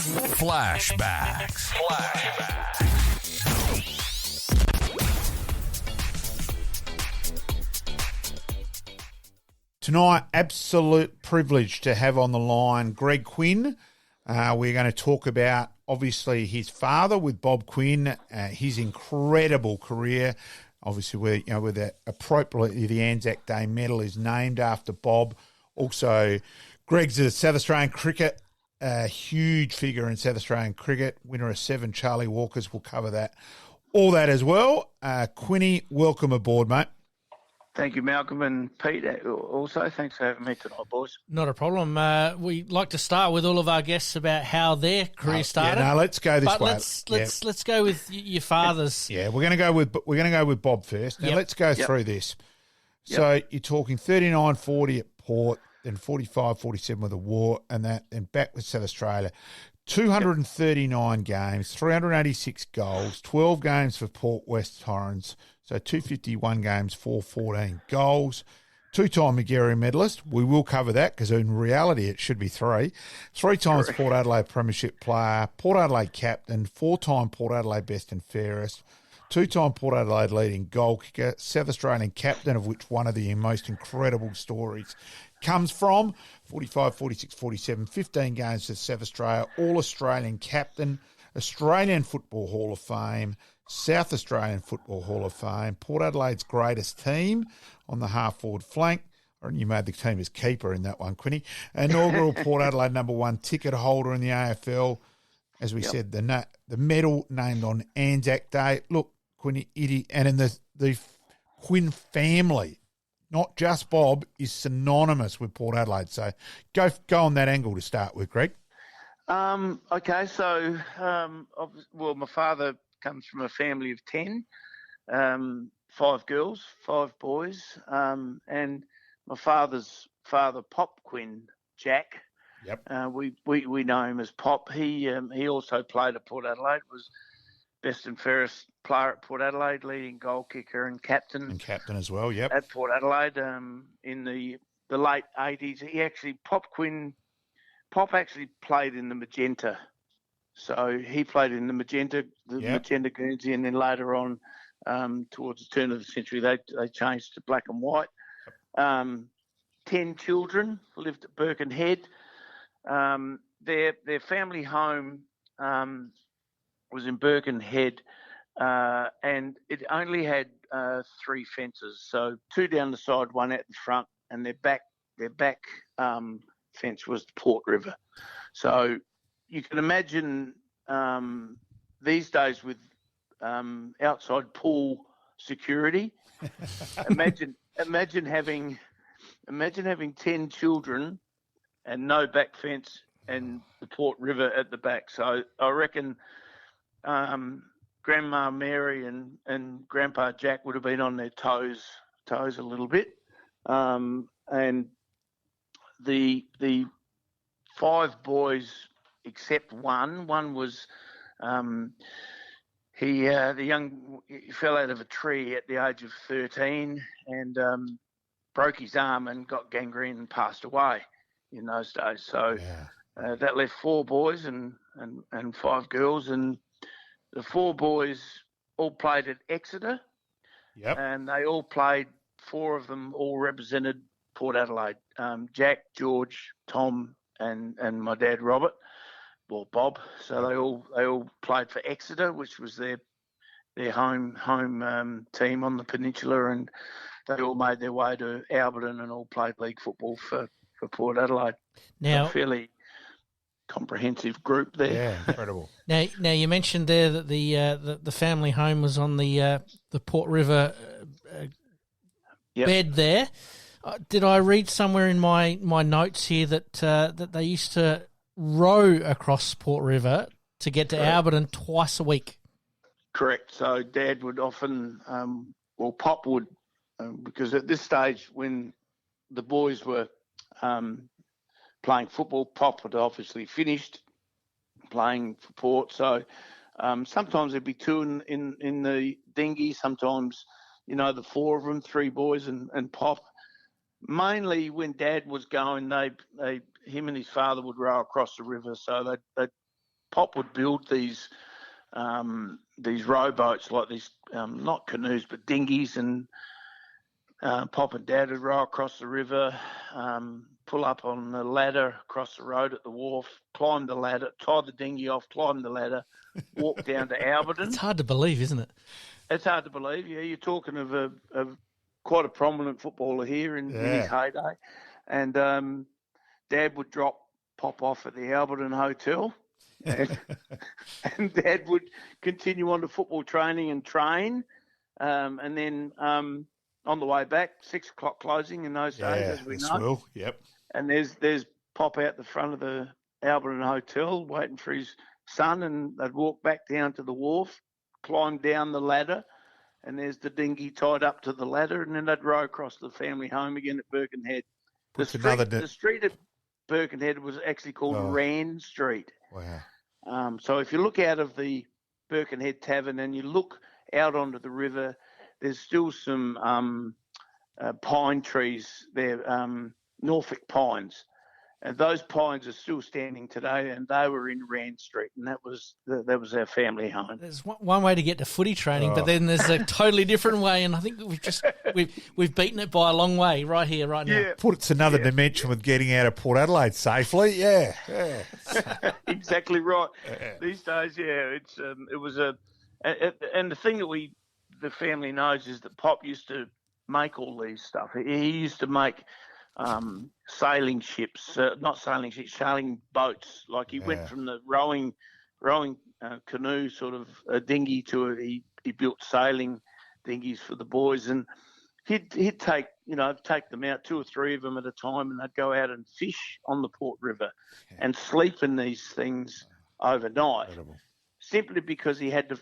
Flashbacks. Tonight, absolute privilege to have on the line Greg Quinn. We're going to talk about, obviously, his father with Bob Quinn, his incredible career. Obviously, with that appropriately, the ANZAC Day medal is named after Bob. Also, Greg's a South Australian cricket, a huge figure in South Australian cricket, winner of 7 Charlie Walkers. We'll cover that, all that as well. Quinny, welcome aboard, mate. Thank you, Malcolm, and Pete also. Thanks for having me tonight, boys. Not a problem. We like to start with all of our guests about how their career started. Yeah, no, let's go this way. Let's go with your father's. Yeah, we're going to go with Bob first. Now let's go through this. So you're talking 39-40 at Port, then 45-47 with the war, and back with South Australia. 239 games, 386 goals, 12 games for Port West Torrens, so 251 games, 414 goals. 2-time Magarey medalist. We will cover that because in reality it should be 3. 3 times Correct. Port Adelaide Premiership player, Port Adelaide captain, 4-time Port Adelaide best and fairest, 2-time Port Adelaide leading goal kicker, South Australian captain, of which one of the most incredible stories comes from 45, 46, 47, 15 games for South Australia, All-Australian captain, Australian Football Hall of Fame, South Australian Football Hall of Fame, Port Adelaide's greatest team on the half-forward flank. Or you made the team as keeper in that one, Quinny. Inaugural Port Adelaide #1 ticket holder in the AFL. As we said, the medal named on ANZAC Day. Look, Quinny, and in the Quinn family, not just Bob, is synonymous with Port Adelaide. So go on that angle to start with, Greg. Okay, so, my father comes from a family of 10, 5 girls, 5 boys, and my father's father, Pop Quinn, Jack. Yep. We know him as Pop. He also played at Port Adelaide, was best and fairest player at Port Adelaide, leading goal kicker and captain. And captain as well, yep. At Port Adelaide in the late 80s. Pop actually played in the Magenta. So he played in the Magenta Guernsey, and then later on, towards the turn of the century, they changed to black and white. 10 children lived at Birkenhead. Their family home was in Birkenhead, and it only had 3 fences, so 2 down the side, 1 out the front, and their back fence was the Port River. So you can imagine these days with outside pool security. imagine having 10 children and no back fence and the Port River at the back. So I reckon Grandma Mary and Grandpa Jack would have been on their toes a little bit. And the 5 boys, except one was he fell out of a tree at the age of 13 and broke his arm and got gangrene and passed away in those days. So that left 4 boys and 5 girls, and the 4 boys all played at Exeter. Yep. And they all played, 4 of them all represented Port Adelaide. Jack, George, Tom, and my dad Robert, or Bob. So they all played for Exeter, which was their home team on the peninsula, and they all made their way to Alberton and all played league football for Port Adelaide. Now, a fairly comprehensive group there. Yeah, incredible. Now you mentioned there that the family home was on the Port River bed there. Did I read somewhere in my notes here that they used to row across Port River to get to Alberton twice a week? Correct. So Dad would often, Pop would, because at this stage when the boys were playing football, Pop had obviously finished playing for Port. So sometimes there'd be 2 in the dinghy. Sometimes, the 4 of them, 3 boys and Pop. Mainly when Dad was going, him and his father would row across the river. So they'd Pop would build these rowboats, like these, not canoes, but dinghies, and Pop and Dad would row across the river, pull up on the ladder across the road at the wharf, climb the ladder, tie the dinghy off, climb the ladder, walk down to Alberton. It's hard to believe, isn't it? It's hard to believe. Yeah, you're talking of quite a prominent footballer here in his heyday. And Dad would drop Pop off at the Alberton Hotel, and Dad would continue on to football training and train. And then on the way back, 6 o'clock closing in those days, as we know. Will. Yep. And there's Pop out the front of the Alberton Hotel waiting for his son, and they'd walk back down to the wharf, climb down the ladder, and there's the dinghy tied up to the ladder, and then they'd row across the family home again at Birkenhead. The street at Birkenhead was actually called Rand Street. Wow. So if you look out of the Birkenhead Tavern and you look out onto the river, there's still some pine trees there, Norfolk pines. And those pines are still standing today, and they were in Rand Street, and that was our family home. There's one way to get to footy training, but then there's a totally different way, and I think we've beaten it by a long way right here, right now. Yeah. Puts another dimension with getting out of Port Adelaide safely. Yeah. Exactly right. These days, it's it was and the thing that the family knows is that Pop used to make all these stuff. He used to make sailing ships, sailing boats. Like he went from the rowing canoe sort of a dinghy to he built sailing dinghies for the boys, and he'd take them out, 2 or 3 of them at a time, and they'd go out and fish on the Port River and sleep in these things overnight. Incredible. Simply because he had to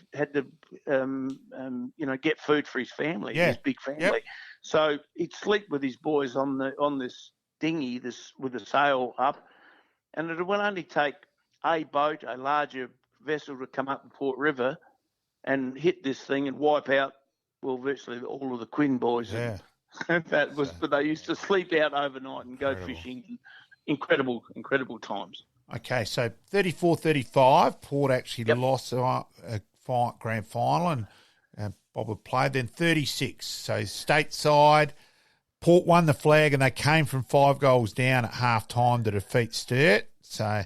get food for his family, his big family. Yep. So he'd sleep with his boys on this dinghy, with the sail up, and it would only take a boat, a larger vessel, to come up the Port River and hit this thing and wipe out, virtually all of the Quinn boys. Yeah. But they used to sleep out overnight and go fishing. Incredible times. Okay, so 34-35, Port actually lost a grand final, and Bob would play. Then 36, so stateside, Port won the flag, and they came from 5 goals down at half-time to defeat Sturt. So,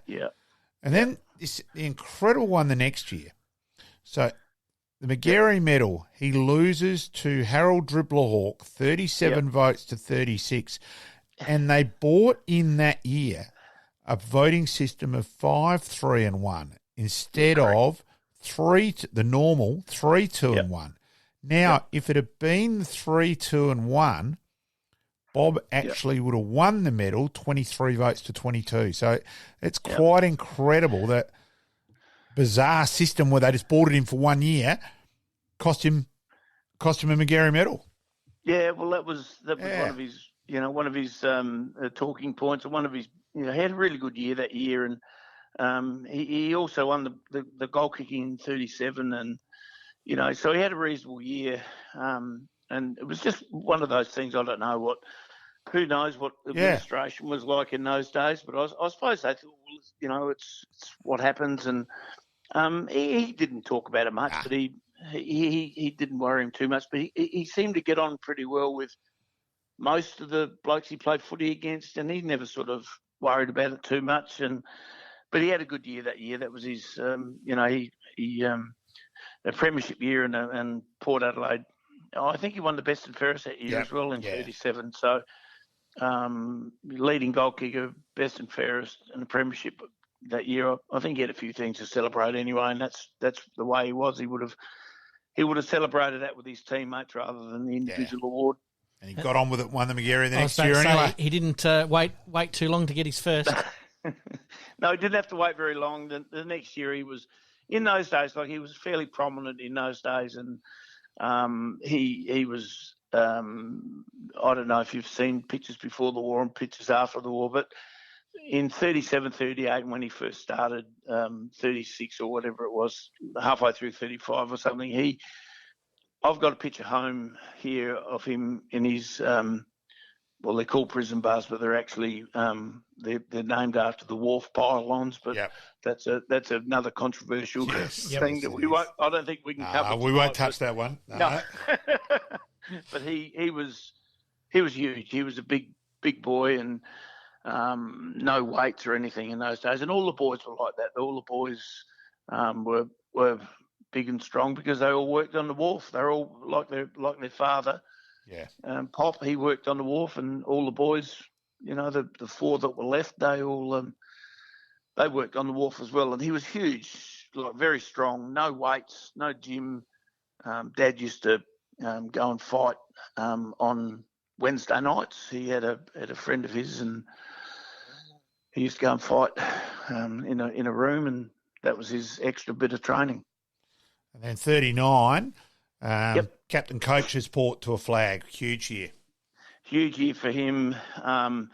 and then the incredible one the next year. So the McGarry medal, he loses to Harold Dribblerhawk, 37 votes to 36, and they bought in that year a voting system of 5, 3, and 1 instead of the normal 3, 2, and 1. Now, if it had been 3, 2, and 1, Bob actually would have won the medal, 23 votes to 22. So it's quite incredible, that bizarre system where they just bought it in for 1 year cost him a McGarry medal. Yeah, well, that was one of his talking points, and one of his. He had a really good year that year, and he also won the goal kicking in 37, and so he had a reasonable year, and it was just one of those things. I don't know who knows what administration was like in those days, but I suppose they thought, it's what happens, and he didn't talk about it much, but he didn't worry him too much, but he seemed to get on pretty well with most of the blokes he played footy against, and he never sort of worried about it too much, but he had a good year that year. That was his, a premiership year, and Port Adelaide. I think he won the best and fairest that year as well in 37. So leading goal kicker, best and fairest, and the premiership that year. I think he had a few things to celebrate anyway, and that's the way he was. He would have celebrated that with his teammates rather than the individual award. And he got on with it, won the McGarry the next year anyway. He didn't wait too long to get his first. No, he didn't have to wait very long. The next year he was, in those days, he was fairly prominent in those days, and he was, I don't know if you've seen pictures before the war and pictures after the war, but in 37, 38, when he first started, 36 or whatever it was, halfway through 35 or something, I've got a picture home here of him in his well, they're called prison bars, but they're actually they're named after the wharf pylons. But that's another controversial thing that we won't. I don't think we can cover. We won't touch that one. No. But he was huge. He was a big boy, and no weights or anything in those days. And all the boys were like that. All the boys were big and strong because they all worked on the wharf. They're all like their father. Yeah. Pop, he worked on the wharf, and all the boys, the four that were left, they all they worked on the wharf as well. And he was huge, like very strong, no weights, no gym. Dad used to go and fight on Wednesday nights. He had a friend of his, and he used to go and fight in a room, and that was his extra bit of training. And then 39, captain coach's Port to a flag. Huge year. Huge year for him. I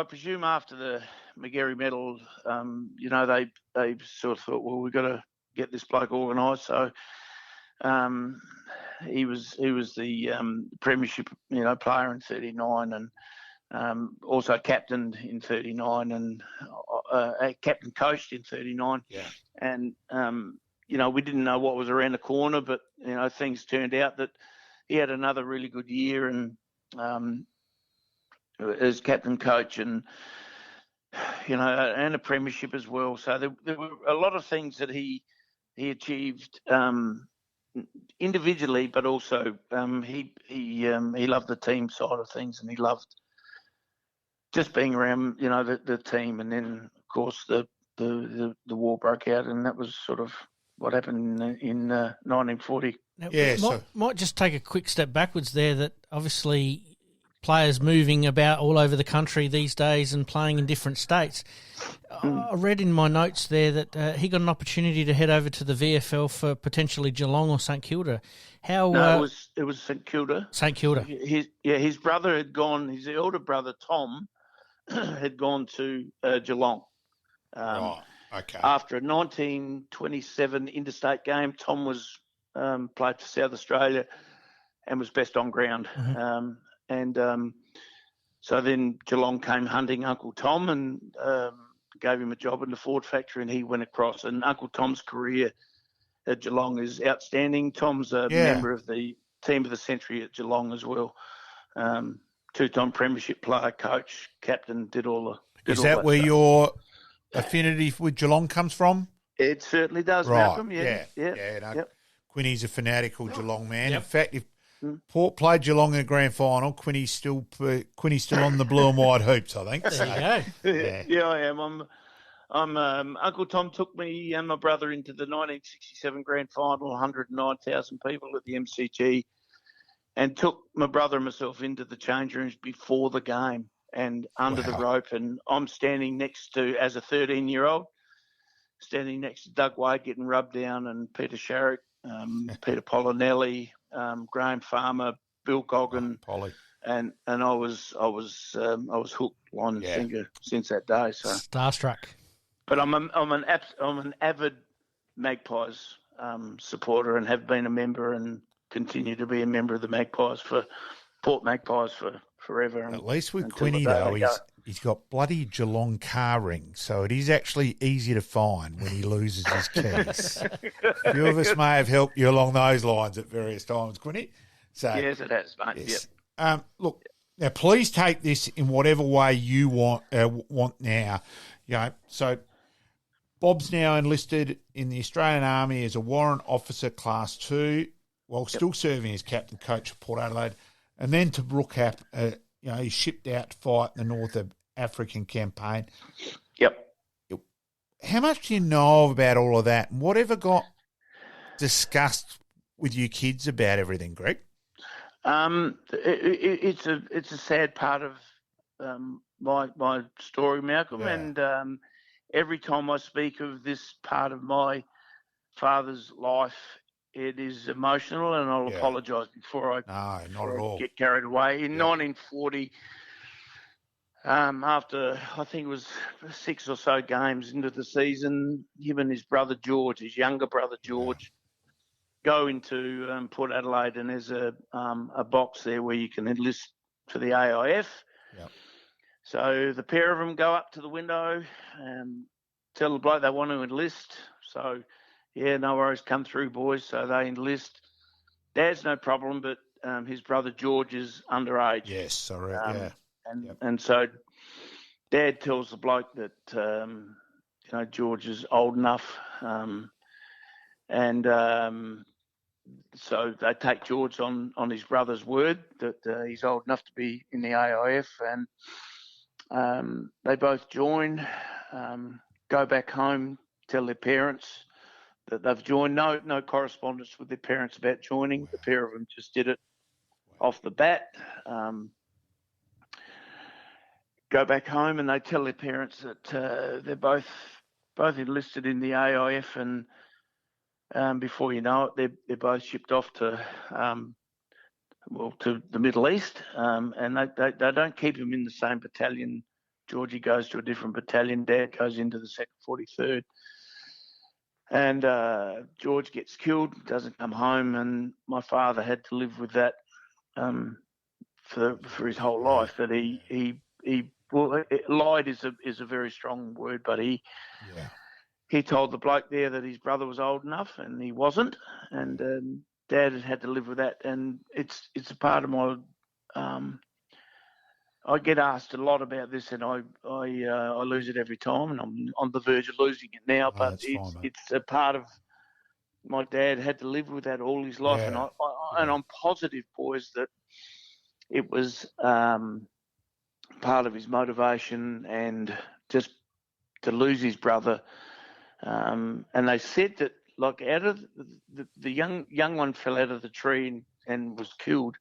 presume after the McGarry medal, they sort of thought, well, we've got to get this bloke organised. So he was the premiership player in 39, and also captained in 39, and captain coached in 39. Yeah. And we didn't know what was around the corner, but things turned out that he had another really good year, and as captain coach, and and a premiership as well. So there were a lot of things that he achieved individually, but also he loved the team side of things, and he loved just being around the team. And then of course the war broke out, and that was sort of what happened in 1940. Now, might just take a quick step backwards there. That obviously players moving about all over the country these days and playing in different states. I read in my notes there that he got an opportunity to head over to the VFL for potentially Geelong or St Kilda. No, it was St Kilda. St Kilda. His brother had gone. His elder brother Tom had gone to Geelong. Right. Okay. After a 1927 interstate game, Tom was played for South Australia and was best on ground. Mm-hmm. So then Geelong came hunting Uncle Tom and gave him a job in the Ford factory, and he went across. And Uncle Tom's career at Geelong is outstanding. Tom's a member of the team of the century at Geelong as well. Two-time premiership player, coach, captain, did all the. Is that where stuff. your affinity with Geelong comes from? It certainly does, right. Malcolm. Quinny's a fanatical Geelong man. Yep. In fact, if Port played Geelong in the grand final, Quinny's still on the blue and white hoops, I think. There you go. Yeah, I am. I'm Uncle Tom took me and my brother into the 1967 grand final, 109,000 people at the MCG, and took my brother and myself into the change rooms before the game and under the rope. And I'm standing next to, as a 13-year-old, standing next to Doug Wade getting rubbed down, and Peter Sharrock, Peter Polinelli, Graham Farmer, Bill Goggin, Polly. and I was hooked, line and sinker since that day. So starstruck. But I'm an avid Magpies supporter, and have been a member and continue to be a member of the Magpies for Port Magpies for forever. At least with Quinny though, he's got bloody Geelong car rings, so it is actually easy to find when he loses his keys. A few of us may have helped you along those lines at various times, Quinny. So yes, it has, mate. Yes. Yep. Look, now please take this in whatever way you want now. So Bob's now enlisted in the Australian Army as a warrant officer class 2, while still serving as captain coach of Port Adelaide, and then to Brookcap, he's shipped out to fight in the North African campaign. Yep. How much do you know about all of that, and whatever got discussed with you kids about everything, Greg? It's a sad part of my story, Malcolm, and every time I speak of this part of my father's life, it is emotional, and I'll apologise before I get carried away. In 1940, after I think it was 6 or so games into the season, him and his brother George, his younger brother George, go into Port Adelaide, and there's a box there where you can enlist to the AIF. Yep. So the pair of them go up to the window and tell the bloke they want to enlist. So, yeah, no worries, come through, boys. So they enlist. Dad's no problem, but his brother George is underage. Yes, sorry, yeah. And so Dad tells the bloke that, George is old enough. So they take George on his brother's word that he's old enough to be in the AIF, and they both join, go back home, tell their parents that they've joined. No correspondence with their parents about joining. Wow. The pair of them just did it off the bat. Go back home and they tell their parents that they're both enlisted in the AIF, and before you know it, they're both shipped off to the Middle East, and they don't keep him in the same battalion. Georgie goes to a different battalion. Dad goes into the 2nd 43rd. And George gets killed, doesn't come home, and my father had to live with that for his whole life. That he lied is a very strong word, but he told the bloke there that his brother was old enough, and he wasn't, and Dad had to live with that. And it's a part of my. I get asked a lot about this, and I lose it every time, and I'm on the verge of losing it now. But it's a part of my dad had to live with that all his life, and I'm positive, boys, that it was part of his motivation, and just to lose his brother. And they said that, like, out of the young one fell out of the tree and was killed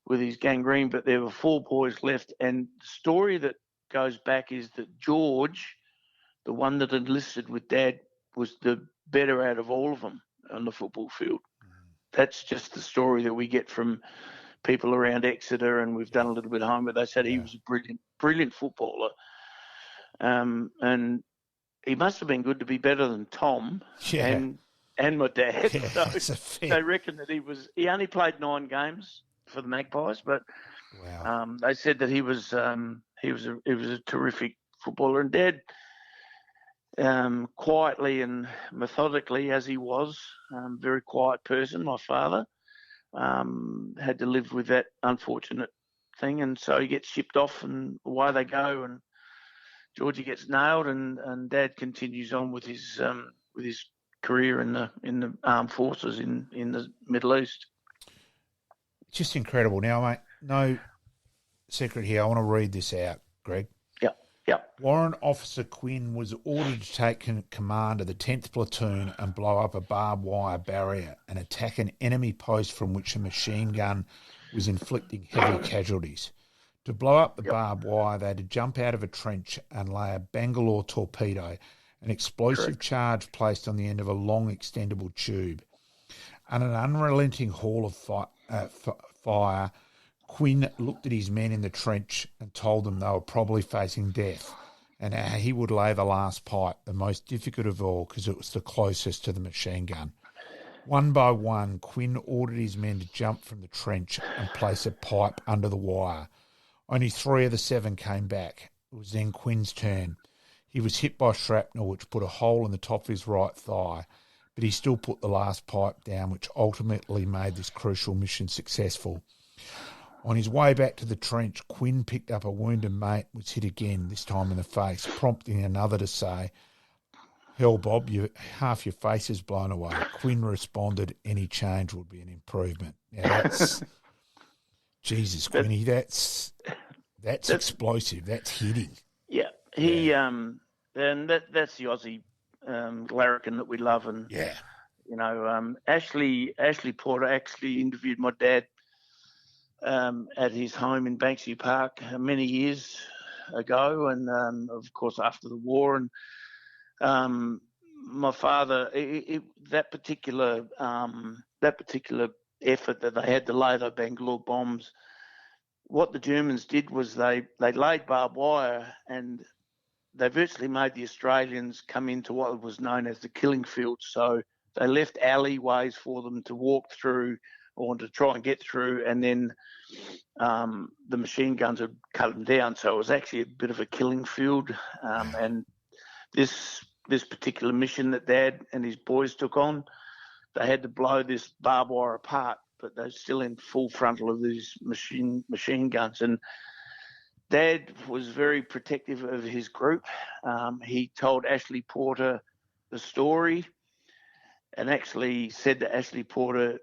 with his gangrene, but there were 4 boys left. And the story that goes back is that George, the one that enlisted with Dad, was the better out of all of them on the football field. That's just the story that we get from people around Exeter, and we've done a little bit of homework. They said he was a brilliant footballer, and he must have been good to be better than Tom and my dad. Yeah, so they reckon that he only played 9 games for the Magpies, but they said that he was a terrific footballer. And Dad, quietly and methodically as he was, very quiet person, my father, had to live with that unfortunate thing, and so he gets shipped off, and away they go, and Georgie gets nailed, and Dad continues on with his career in the armed forces in the Middle East. Just incredible. Now, mate, no secret here. I want to read this out, Greg. Yep. Warrant Officer Quinn was ordered to take command of the 10th Platoon and blow up a barbed wire barrier and attack an enemy post from which a machine gun was inflicting heavy casualties. To blow up the barbed wire, they had to jump out of a trench and lay a Bangalore torpedo, an explosive charge placed on the end of a long extendable tube. And an unrelenting haul of fire, Quinn looked at his men in the trench and told them they were probably facing death, and he would lay the last pipe, the most difficult of all because it was the closest to the machine gun. One by one, Quinn ordered his men to jump from the trench and place a pipe under the wire. Only 3 of the 7 came back. It was then Quinn's turn. He was hit by shrapnel, which put a hole in the top of his right thigh, but he still put the last pipe down, which ultimately made this crucial mission successful. On his way back to the trench, Quinn picked up a wounded mate, was hit again, this time in the face, prompting another to say, "Hell, Bob, half your face is blown away." Quinn responded, "Any change would be an improvement." Now that's... Jesus, Quinny, that's explosive. That's hitting. Yeah, and that's the Aussie larrikin that we love, and Ashley Porter actually interviewed my dad at his home in Banksy Park many years ago, and of course after the war, and my father, that particular effort that they had to lay the Bangalore bombs, what the Germans did was they laid barbed wire, and they virtually made the Australians come into what was known as the killing field. So they left alleyways for them to walk through or wanted to try and get through, and then the machine guns would cut them down. So it was actually a bit of a killing field. And this particular mission that Dad and his boys took on, they had to blow this barbed wire apart, but they're still in full frontal of these machine guns. And Dad was very protective of his group. He told Ashley Porter the story, and actually said to Ashley Porter,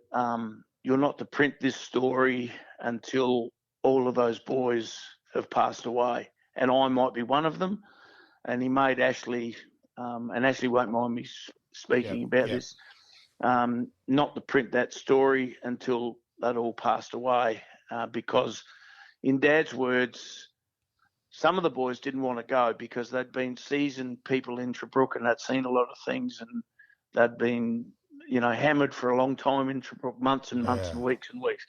"You're not to print this story until all of those boys have passed away, and I might be one of them." And he made Ashley, and Ashley won't mind me speaking about this, not to print that story until they'd all passed away, because in Dad's words, some of the boys didn't want to go because they'd been seasoned people in Tobruk and they'd seen a lot of things, and they'd been, hammered for a long time in Tobruk, months and months and weeks and weeks.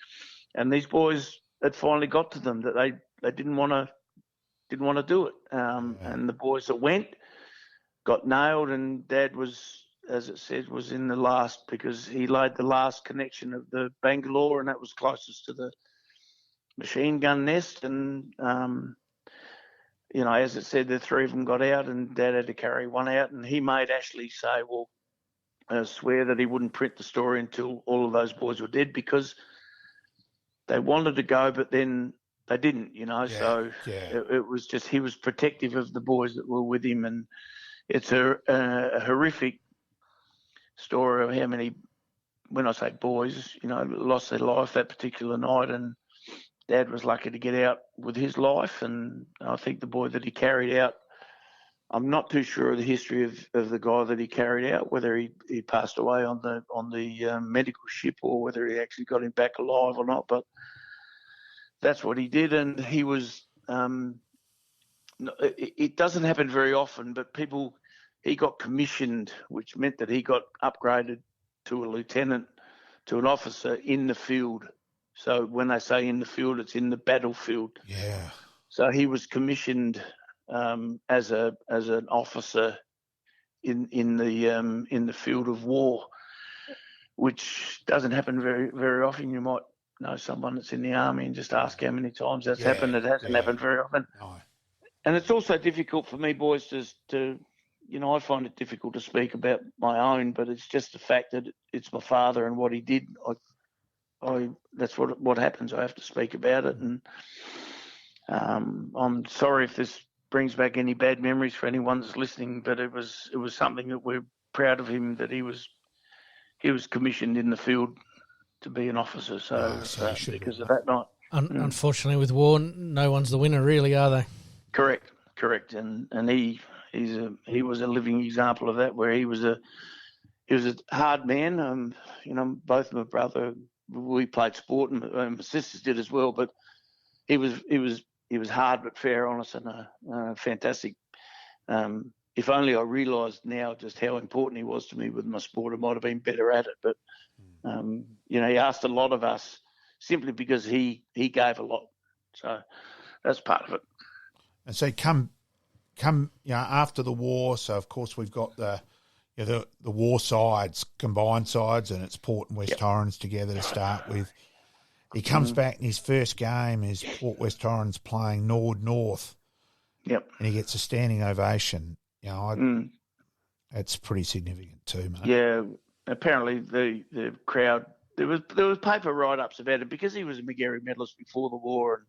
And these boys had finally got to them that they didn't want to do it. And the boys that went got nailed, and Dad was, as it said, was in the last, because he laid the last connection of the Bangalore, and that was closest to the machine gun nest. And as it said, the three of them got out, and Dad had to carry one out, and he made Ashley say, swear that he wouldn't print the story until all of those boys were dead, because they wanted to go, but then they didn't, It was just, he was protective of the boys that were with him. And it's a horrific story of how many, when I say boys, lost their life that particular night, and Dad was lucky to get out with his life. And I think the boy that he carried out, I'm not too sure of the history of the guy that he carried out, whether he passed away on the medical ship or whether he actually got him back alive or not. But that's what he did, and he was. It doesn't happen very often, but he got commissioned, which meant that he got upgraded to a lieutenant, to an officer in the field. So when they say in the field, it's in the battlefield. Yeah. So he was commissioned as an officer in the field of war, which doesn't happen very, very often. You might know someone that's in the army and just ask how many times that's happened. It hasn't happened very often. No. And it's also difficult for me, boys, to I find it difficult to speak about my own, but it's just the fact that it's my father and what he did. That's what happens. I have to speak about it, and I'm sorry if this brings back any bad memories for anyone that's listening, but it was something that we're proud of him, that he was commissioned in the field to be an officer. So because of that night, unfortunately, with war, no one's the winner, really, are they? Correct, and he was a living example of that, where he was a hard man. Both my brother, we played sport, and my sisters did as well, but he was hard but fair, honest, and fantastic. If only I realised now just how important he was to me with my sport, I might have been better at it. But he asked a lot of us simply because he gave a lot. So that's part of it. And so come after the war. So of course we've got the war sides, combined sides, and it's Port and West Torrens together to start with. He comes back, and his first game is Port West Torrens playing Nord North. Yep. And he gets a standing ovation. It's pretty significant too, mate. Yeah. Apparently the crowd, there was paper write-ups about it because he was a McGarry medalist before the war,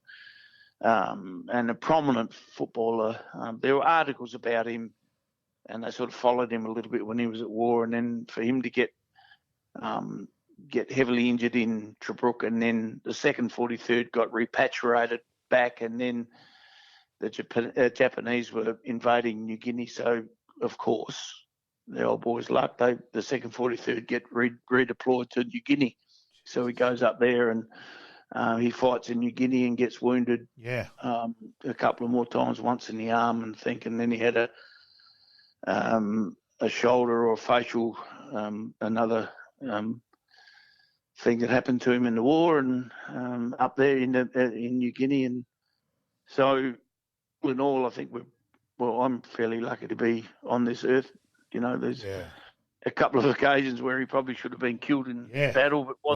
and a prominent footballer. There were articles about him, and they sort of followed him a little bit when he was at war, and then for him to get heavily injured in Tobruk, and then the 2nd 43rd got repatriated back, and then the Japanese were invading New Guinea. So, of course, the old boys' luck, the 2nd 43rd get redeployed to New Guinea. So he goes up there and he fights in New Guinea and gets wounded a couple of more times, once in the arm, and then he had a shoulder or facial, another thing that happened to him in the war, and up there in New Guinea. And so, in all, I think I'm fairly lucky to be on this earth. There's a couple of occasions where he probably should have been killed in battle, but